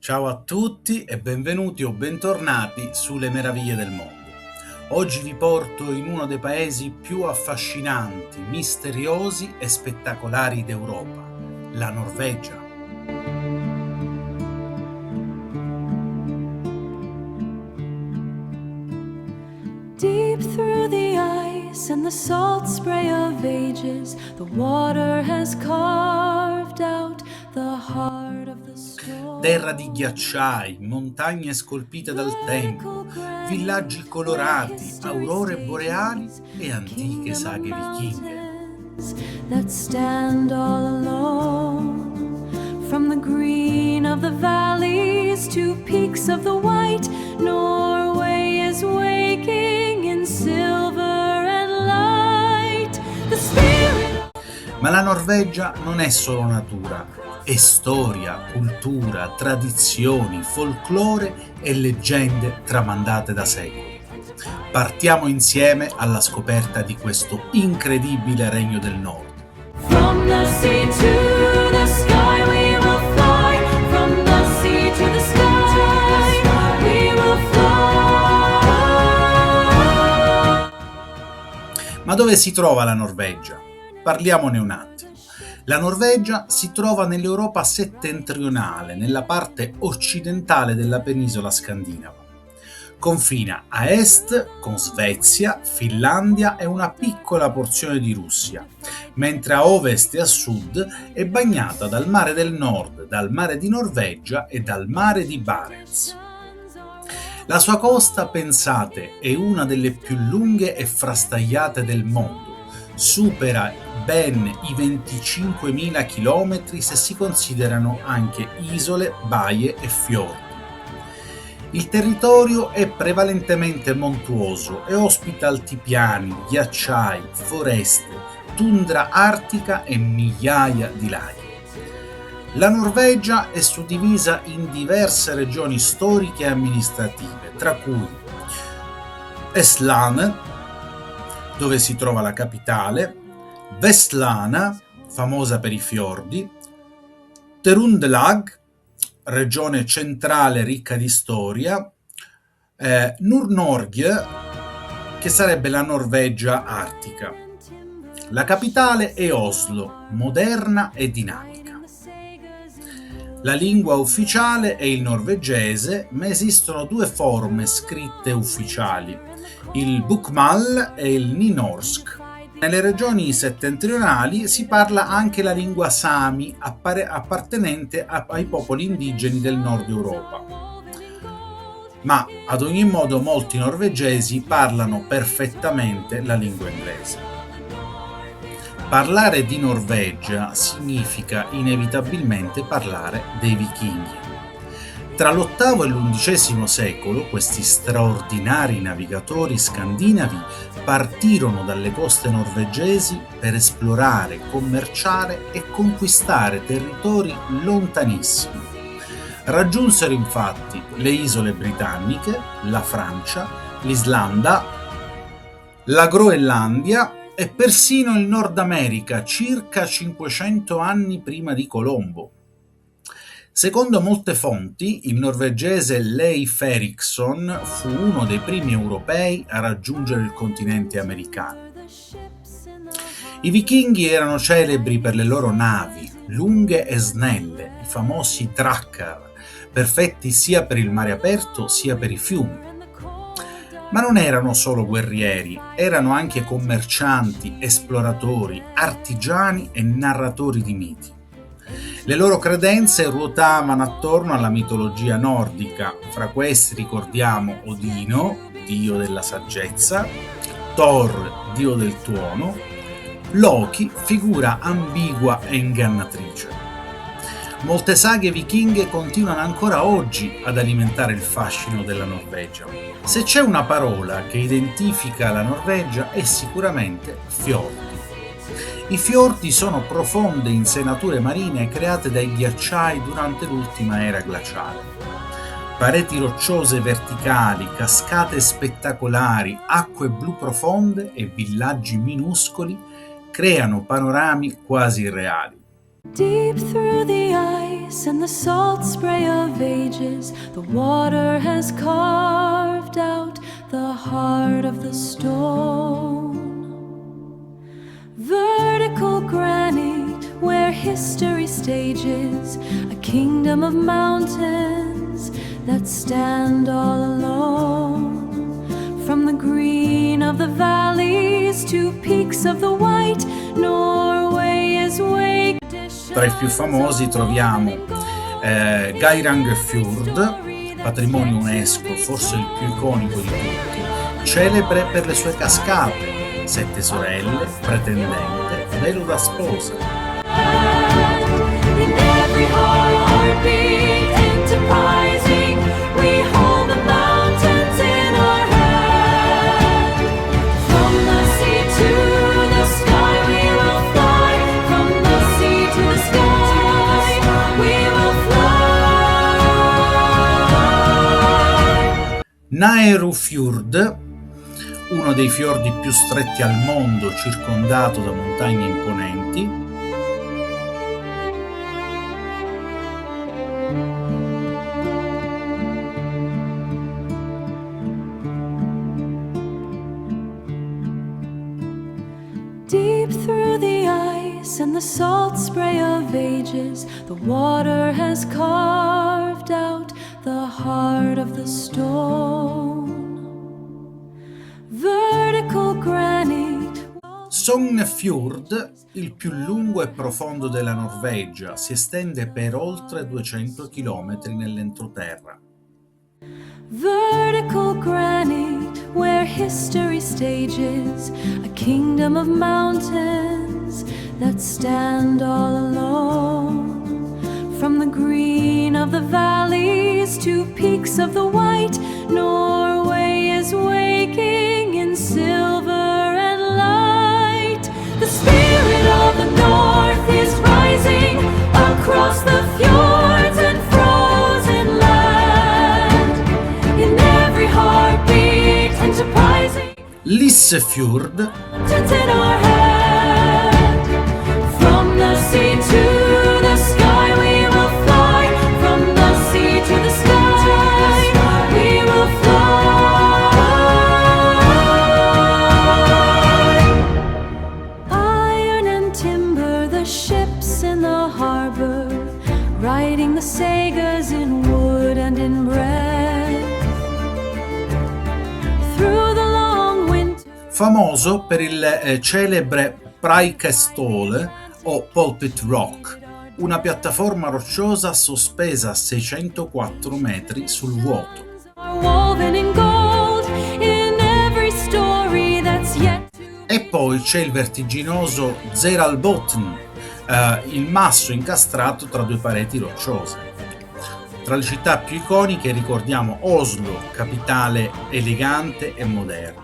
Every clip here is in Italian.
Ciao a tutti e benvenuti o bentornati sulle meraviglie del mondo. Oggi vi porto in uno dei paesi più affascinanti, misteriosi e spettacolari d'Europa, la Norvegia. Deep through the ice and the salt spray of ages, the water has carved out the heart of the storm. Terra di ghiacciai, montagne scolpite dal tempo, villaggi colorati, aurore boreali e antiche saghe vichinghe. That stand all alone, from the green of the valleys to peaks of the white. Norway is waking in silver and light. The spirit. Ma la Norvegia non è solo natura, è storia, cultura, tradizioni, folklore e leggende tramandate da secoli. Partiamo insieme alla scoperta di questo incredibile regno del nord. From the sea to the sky we will fly. From the sea to the sky we will fly. Ma dove si trova la Norvegia? Parliamone un attimo. La Norvegia si trova nell'Europa settentrionale, nella parte occidentale della penisola scandinava. Confina a est con Svezia, Finlandia e una piccola porzione di Russia, mentre a ovest e a sud è bagnata dal mare del Nord, dal mare di Norvegia e dal mare di Barents. La sua costa, pensate, è una delle più lunghe e frastagliate del mondo, supera ben i 25.000 chilometri se si considerano anche isole, baie e fiordi. Il territorio è prevalentemente montuoso e ospita altipiani, ghiacciai, foreste, tundra artica e migliaia di laghi. La Norvegia è suddivisa in diverse regioni storiche e amministrative, tra cui Estland, dove si trova la capitale, Vestlana, famosa per i fiordi, Trøndelag, regione centrale ricca di storia, Nord-Norge, che sarebbe la Norvegia artica. La capitale è Oslo, moderna e dinamica. La lingua ufficiale è il norvegese, ma esistono due forme scritte ufficiali, il bokmål e il nynorsk. Nelle regioni settentrionali si parla anche la lingua sami, appartenente ai popoli indigeni del nord Europa. Ma ad ogni modo molti norvegesi parlano perfettamente la lingua inglese. Parlare di Norvegia significa inevitabilmente parlare dei vichinghi. Tra l'VIII e l'XI secolo questi straordinari navigatori scandinavi partirono dalle coste norvegesi per esplorare, commerciare e conquistare territori lontanissimi. Raggiunsero infatti le isole britanniche, la Francia, l'Islanda, la Groenlandia e persino il Nord America circa 500 anni prima di Colombo. Secondo molte fonti, il norvegese Leif Erikson fu uno dei primi europei a raggiungere il continente americano. I vichinghi erano celebri per le loro navi, lunghe e snelle, i famosi drakkar, perfetti sia per il mare aperto sia per i fiumi. Ma non erano solo guerrieri, erano anche commercianti, esploratori, artigiani e narratori di miti. Le loro credenze ruotavano attorno alla mitologia nordica, fra questi ricordiamo Odino, dio della saggezza, Thor, dio del tuono, Loki, figura ambigua e ingannatrice. Molte saghe vichinghe continuano ancora oggi ad alimentare il fascino della Norvegia. Se c'è una parola che identifica la Norvegia è sicuramente fiordi. I fiordi sono profonde insenature marine create dai ghiacciai durante l'ultima era glaciale. Pareti rocciose verticali, cascate spettacolari, acque blu profonde e villaggi minuscoli creano panorami quasi irreali. Deep through the ice and the salt spray of ages, the water has carved out the heart of the stone. Vertical granite where history stages, a kingdom of mountains that stand all alone. From the green of the valleys to peaks of the white, Norway is wake. Tra i più famosi troviamo Geirangerfjord, patrimonio UNESCO, forse il più iconico di tutti, celebre per le sue cascate, Sette Sorelle, Pretendente, Velo da sposa. In every heartbeat, enterprising, we hold the mountains in our hand. From the sea to the sky we will fly. From the sea to the sky we will fly. Naerufjord, uno dei fiordi più stretti al mondo, circondato da montagne imponenti. Deep through the ice and the salt spray of ages, the water has carved out the heart of the stone. Vertical granite. Sognefjord, il più lungo e profondo della Norvegia, si estende per oltre 200 km nell'entroterra. Vertical granite where history stages, a kingdom of mountains that stand all alone. From the green of the valleys to peaks of the white, Norway is waking in silver and light. The spirit of the north is rising across the fjords and frozen land. In every heartbeat, enterprising, Lissefjord, mountains in our hand. From the sea to the sky we will fly. From the sea to the sky we will fly. Iron and timber, the ships in the harbor, riding the sagas in wood and in bread. Through the long winter. famoso per il celebre Preikestolen o Pulpit Rock, una piattaforma rocciosa sospesa a 604 metri sul vuoto. Are woven in gold in every story that's yet to. E poi c'è il vertiginoso Zeralbotn, il masso incastrato tra due pareti rocciose. Tra le città più iconiche ricordiamo Oslo, capitale elegante e moderna.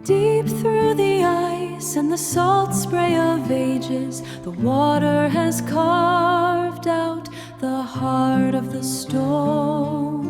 Deep through the ice and the salt spray of ages, the water has carved out the heart of the stone.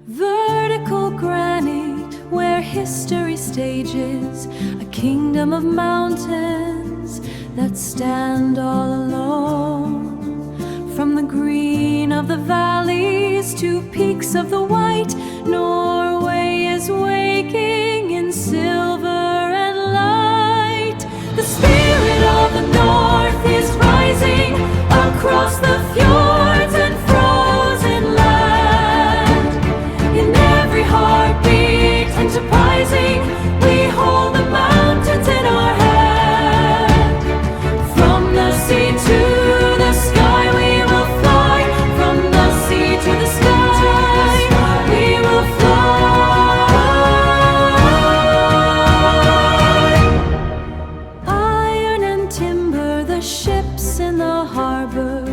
Vertical granite where history stages, a kingdom of mountains that stand all alone. From the green of the valleys to peaks of the white, Norway is waking in silver and light. The spirit of the north is rising across the fjords and frozen land. In every heartbeat, enterprising, we hold the mountains in our hand. From the sea to the sky we will fly. From the sea to the sky we will fly. Iron and timber, the ships in the harbor,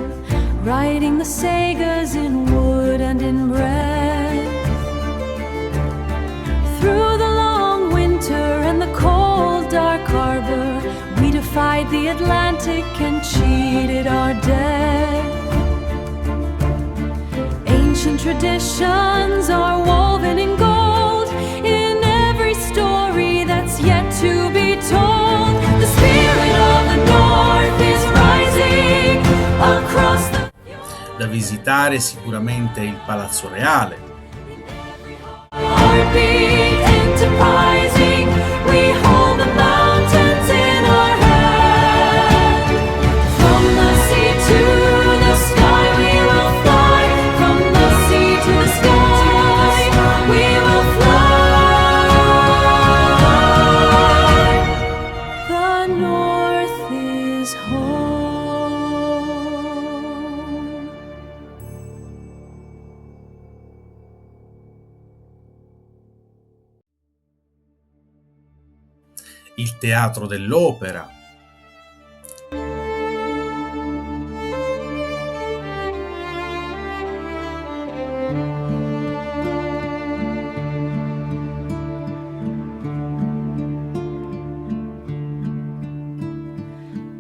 riding the sagas in wood and in bread. Through the long winter the Atlantic and cheated our dead. Ancient traditions are woven in gold in every story that's yet to be told. The spirit of the North is rising across the... Da visitare sicuramente il Palazzo Reale. Heartbeat enterprising, we hold the mountains in our hand. From the sea to the sky we will fly. From the sea to the sky we will fly. The North is home. Il Teatro dell'Opera.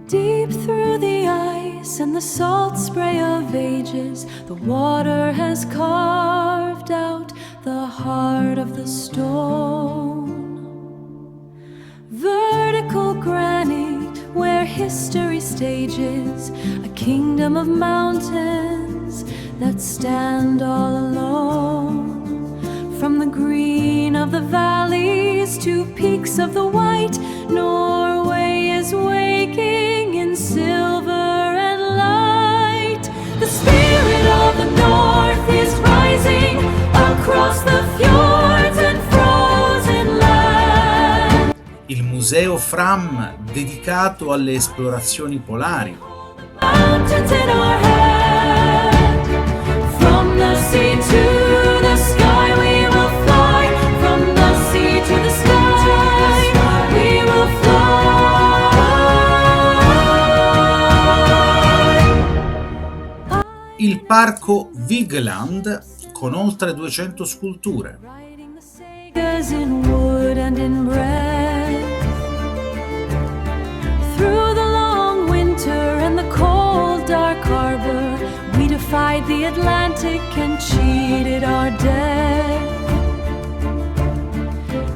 Deep through the ice and the salt spray of ages, the water has carved out the heart of the stone. Vertical granite where history stages a kingdom of mountains that stand all alone. From the green of the valleys to peaks of the white, Norway is waking in silver and light. The spirit of the North is rising across the fjords and frozen land. Il Museo Fram dedicato alle esplorazioni polari. Mountains in our hand. From the sea to the sky we will fly. From the sea to the sky we will fly. Il Parco Vigeland con oltre 200 sculture. Writing the sagas in wood and in bread. Through the long winter and the cold dark harbor, we defied the Atlantic and cheated our dead.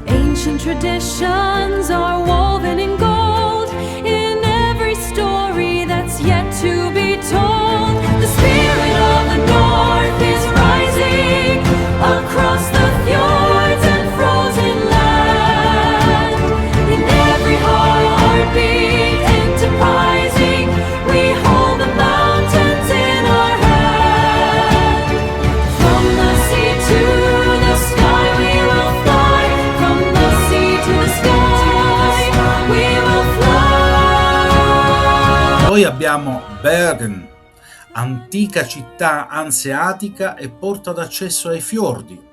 Ancient traditions are woven in gold in every story that's yet to be told. The spirit of the North is rising across the fjords and frozen land. In every heartbeat enterprising, we hold the mountains in our hand. From the sea to the sky we will fly. From the sea to the sky we will fly. Poi abbiamo Bergen, antica città anseatica e porta d'accesso ai fiordi.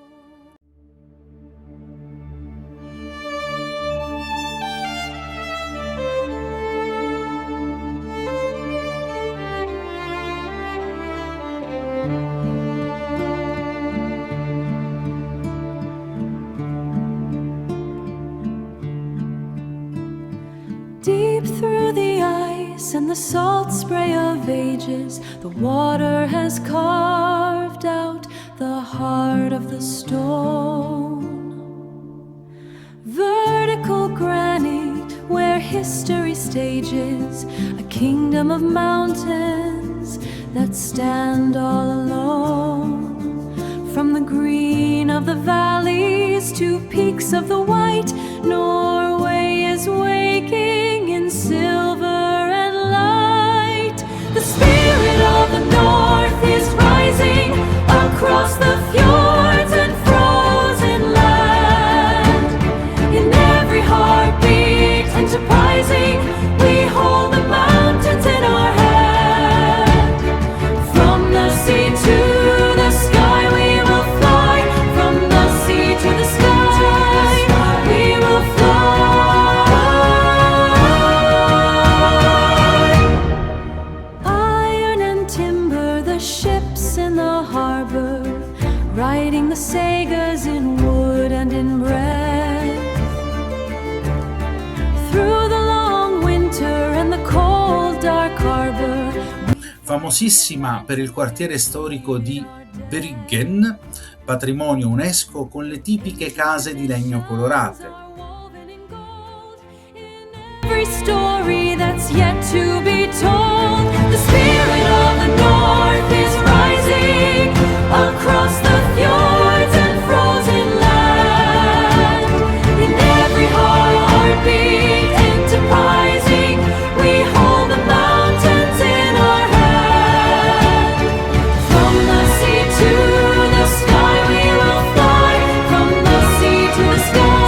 Deep through the ice and the salt spray of ages, the water has carved out the heart of the stone. Vertical granite where history stages a kingdom of mountains that stand all alone. From the green of the valleys to peaks of the white, Norway is waking in silver and light. The spirit of the North is rising across the fjords and frozen land. In every heartbeat enterprising, we hold the mountains in our hand. From the sea to the sky we will fly. From the sea to the sky we will fly. famosissima per il quartiere storico di Bryggen, patrimonio UNESCO, con le tipiche case di legno colorate. Every story that's yet to be told, the spirit of the north is rising across the fjords and frozen land. In every heartbeat enterprising, we hold the mountains in our hand. From the sea to the sky we will fly, from the sea to the sky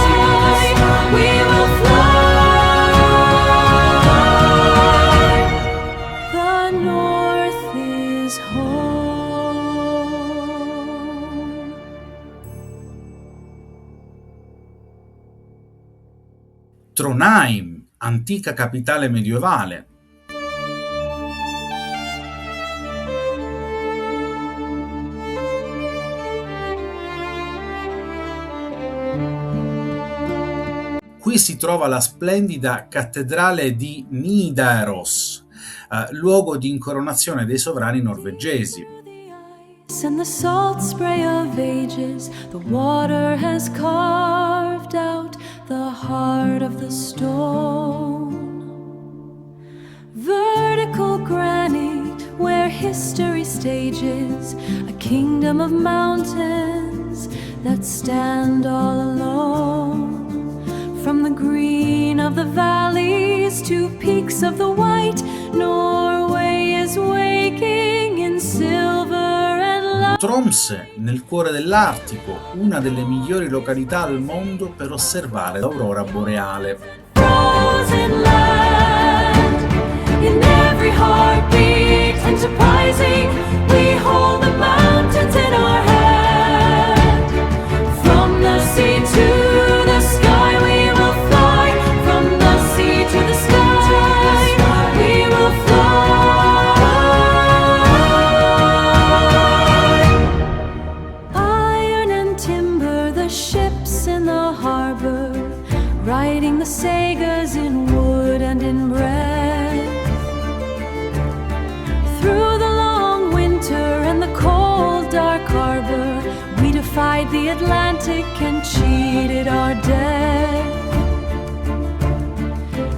we will fly. The north is home. Trondheim, antica capitale medievale. Qui si trova la splendida cattedrale di Nidaros, luogo di incoronazione dei sovrani norvegesi. And the salt spray of ages, the water has carved out the heart of the stone. Vertical granite where history stages, a kingdom of mountains that stand all alone. From the green of the valleys to peaks of the white, Norway is waking in silver and light. Tromsø, nel cuore dell'Artico, una delle migliori località al mondo per osservare l'aurora boreale. Frozen land, in every heartbeat enterprising, we hold the mountains in our hand. From the sea to the sky we will fly, from the sea to the sky we will fly. Iron and timber, the ships in the harbor, riding the sagas in wood and in breath. Through the long winter and the cold dark harbor, we defied the Atlantic and cheated our death.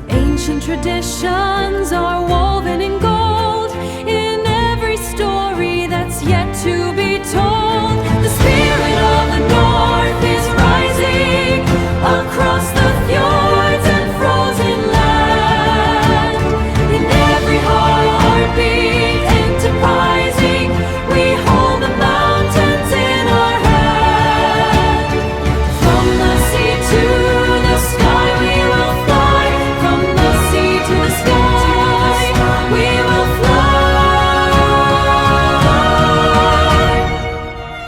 Ancient traditions are woven in gold in every story that's yet to be told. The spirit of the north is rising across the fjords and frozen land. In every heartbeat enterprising, we hold the mountains in our hand. From the sea to the sky we will fly, from the sea to the sky we will fly.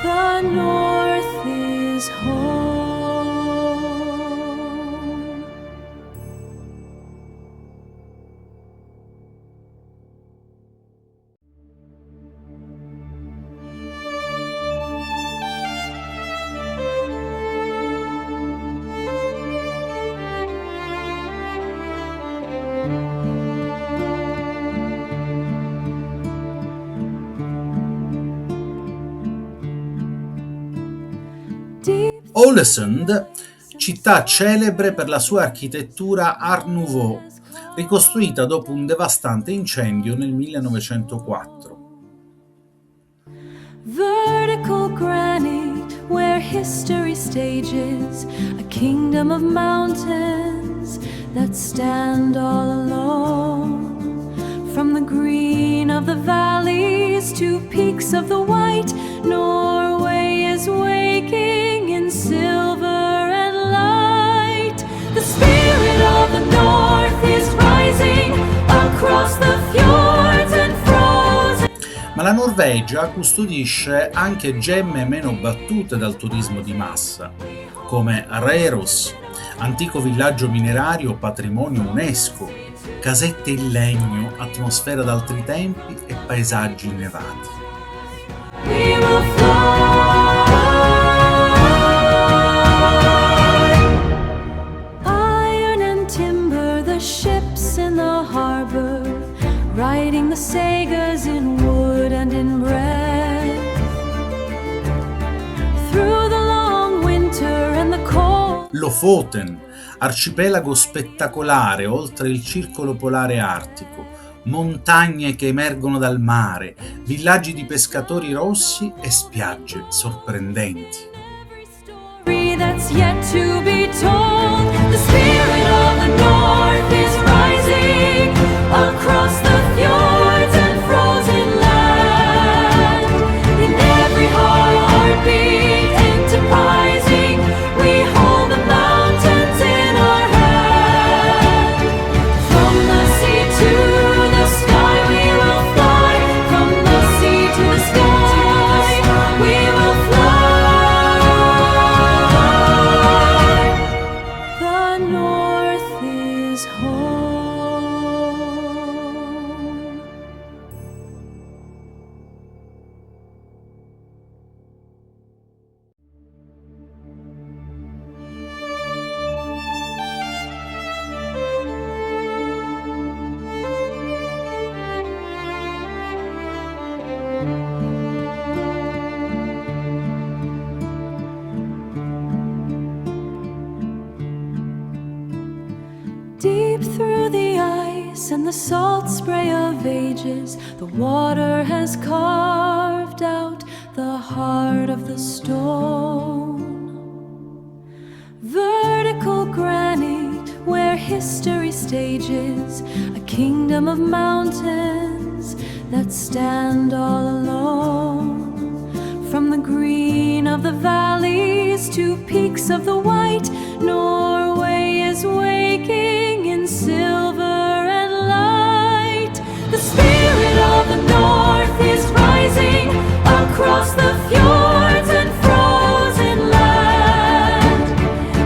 The north is home. Deep Ålesund, città celebre per la sua architettura Art Nouveau, ricostruita dopo un devastante incendio nel 1904. vertical granite where history stages, a kingdom of mountains that stand all alone. From the green of the valleys to peaks of the white, Norway is waking in silver and light. The spirit of the north is rising across the fjords and frozen. Ma la Norvegia custodisce anche gemme meno battute dal turismo di massa, come Røros, antico villaggio minerario patrimonio UNESCO, casette in legno, atmosfera d'altri tempi e paesaggi innevati. We will fly. Iron and timber, the ships in the harbor, writing the sagas in wood and in bread. Through the long winter and the cold. Lofoten, arcipelago spettacolare oltre il circolo polare artico, montagne che emergono dal mare, villaggi di pescatori rossi e spiagge sorprendenti. That's yet to be told. The spirit of the north is rising across the fjords and frozen land. In every heartbeat enterprising, we hold the mountains in our hand. From the sea to the sky we will fly. From the sea to the sky we will fly. The north is home. Deep through the ice and the salt spray of ages, the water has carved out the heart of the stone. Vertical granite where history stages a kingdom of mountains that stand all alone. From the green of the valleys to peaks of the white, Norway is waking in silver and light. The spirit of the north is rising across the fjords and frozen land.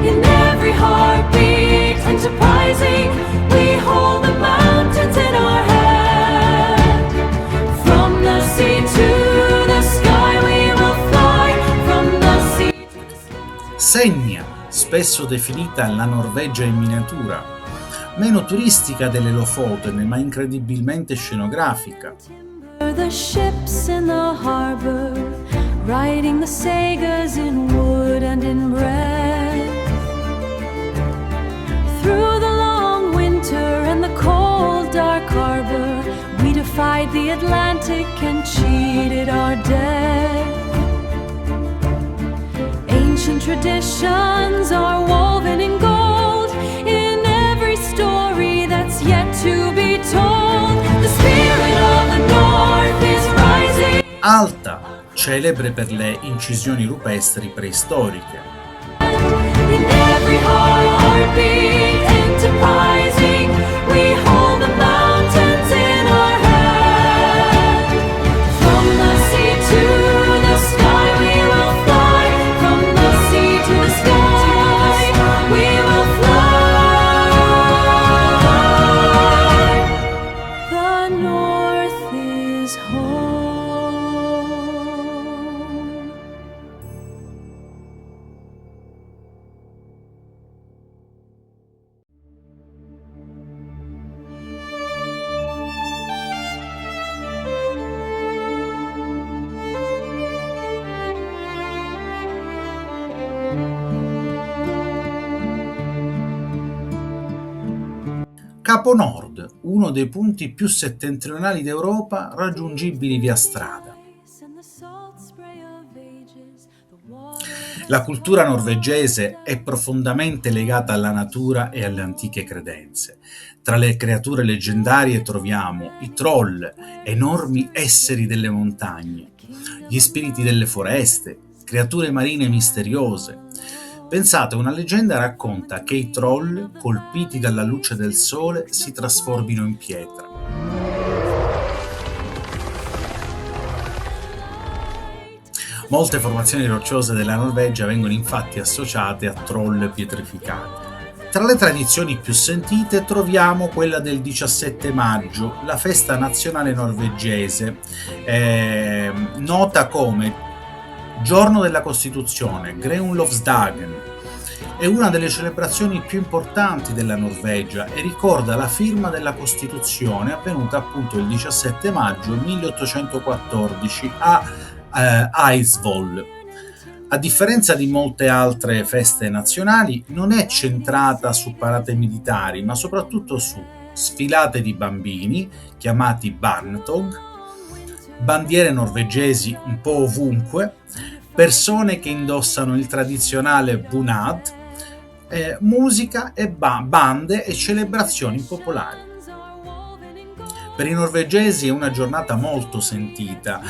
In every heartbeat enterprising, we hold the mountains in our hand. From the sea to the sky we will fly. From the sea to the sky. Senja, spesso definita la Norvegia in miniatura, meno turistica delle Lofoten ma incredibilmente scenografica. The ships in the harbor, writing the sagas in wood and in bread. Through the long winter and the cold dark harbor, we defied the Atlantic and cheated our dead. Ancient traditions are woven in gold in every story that's yet to be told. The spirit of the north is rising. Alta, celebre per le incisioni rupestri preistoriche. In every heartbeat enterprising, we hold the mountains in our hand. From the sea to the sky we will fly. From the sea to the sky we will fly. The north is home. Capo Nord, uno dei punti più settentrionali d'Europa raggiungibili via strada. La cultura norvegese è profondamente legata alla natura e alle antiche credenze. Tra le creature leggendarie troviamo i troll, enormi esseri delle montagne, gli spiriti delle foreste, creature marine misteriose. Pensate, una leggenda racconta che i troll, colpiti dalla luce del sole, si trasformino in pietra. Molte formazioni rocciose della Norvegia vengono infatti associate a troll pietrificati. Tra le tradizioni più sentite troviamo quella del 17 maggio, la festa nazionale norvegese, nota come Giorno della Costituzione, Grunnlovsdagen. È una delle celebrazioni più importanti della Norvegia e ricorda la firma della Costituzione avvenuta appunto il 17 maggio 1814 a Eidsvoll. A differenza di molte altre feste nazionali, non è centrata su parate militari, ma soprattutto su sfilate di bambini, chiamati barnetog, bandiere norvegesi un po' ovunque, persone che indossano il tradizionale bunad, musica e bande e celebrazioni popolari. Per i norvegesi è una giornata molto sentita,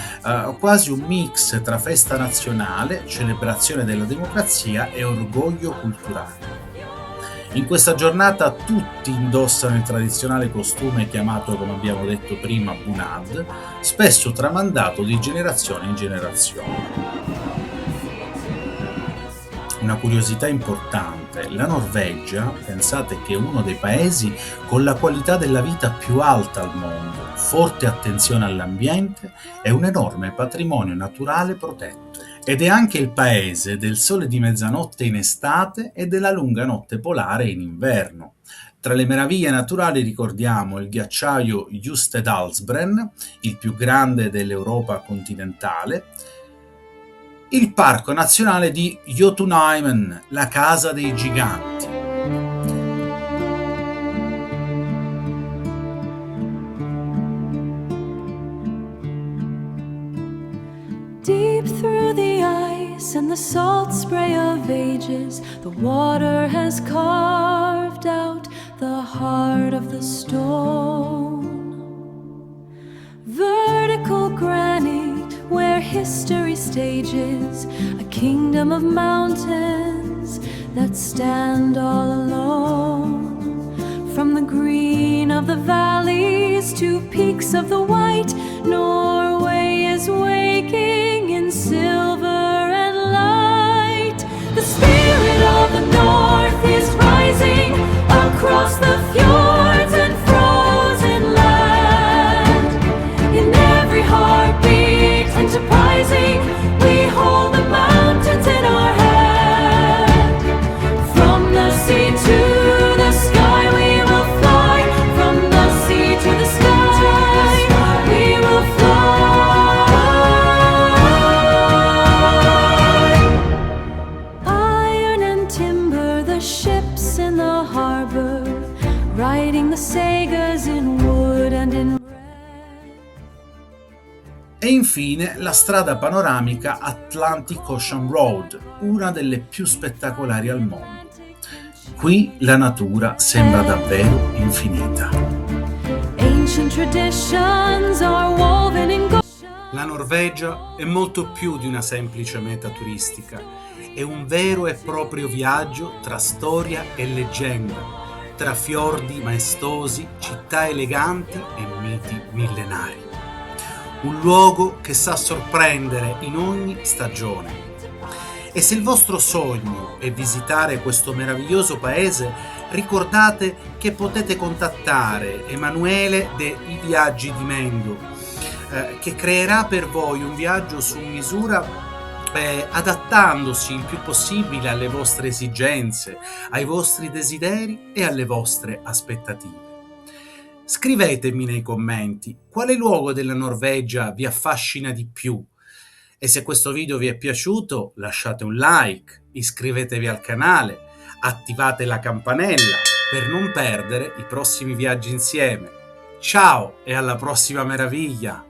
quasi un mix tra festa nazionale, celebrazione della democrazia e orgoglio culturale. In questa giornata tutti indossano il tradizionale costume chiamato, come abbiamo detto prima, bunad, spesso tramandato di generazione in generazione. Una curiosità importante, la Norvegia, pensate che è uno dei paesi con la qualità della vita più alta al mondo, forte attenzione all'ambiente e un enorme patrimonio naturale protetto. Ed è anche il paese del sole di mezzanotte in estate e della lunga notte polare in inverno. Tra le meraviglie naturali ricordiamo il ghiacciaio Jostedalsbreen, il più grande dell'Europa continentale, il Parco Nazionale di Jotunheimen, la casa dei giganti. Deep through the ice and the salt spray of ages, the water has carved out the heart of the stone. Vertical granite where history stages a kingdom of mountains that stand all alone. From the green of the valleys to peaks of the white, Norway is waking in silver and light. The spirit of the north is rising across the fjords and frozen land. In every heartbeat enterprising, we hold the mountains in our hand. From the sea to the sky we will fly. From the sea to the sky we will fly. Iron and timber, the ships in the harbor, riding the sagas in wood and in E infine la strada panoramica Atlantic Ocean Road, una delle più spettacolari al mondo. Qui la natura sembra davvero infinita. ancient traditions are woven in gold. La Norvegia è molto più di una semplice meta turistica, è un vero e proprio viaggio tra storia e leggenda, tra fiordi maestosi, città eleganti e miti millenari. Un luogo che sa sorprendere in ogni stagione. E se il vostro sogno è visitare questo meraviglioso paese, ricordate che potete contattare Emanuele dei Viaggi di Mendo, che creerà per voi un viaggio su misura adattandosi il più possibile alle vostre esigenze, ai vostri desideri e alle vostre aspettative. Scrivetemi nei commenti quale luogo della Norvegia vi affascina di più e se questo video vi è piaciuto lasciate un like, iscrivetevi al canale, attivate la campanella per non perdere i prossimi viaggi insieme. Ciao e alla prossima meraviglia!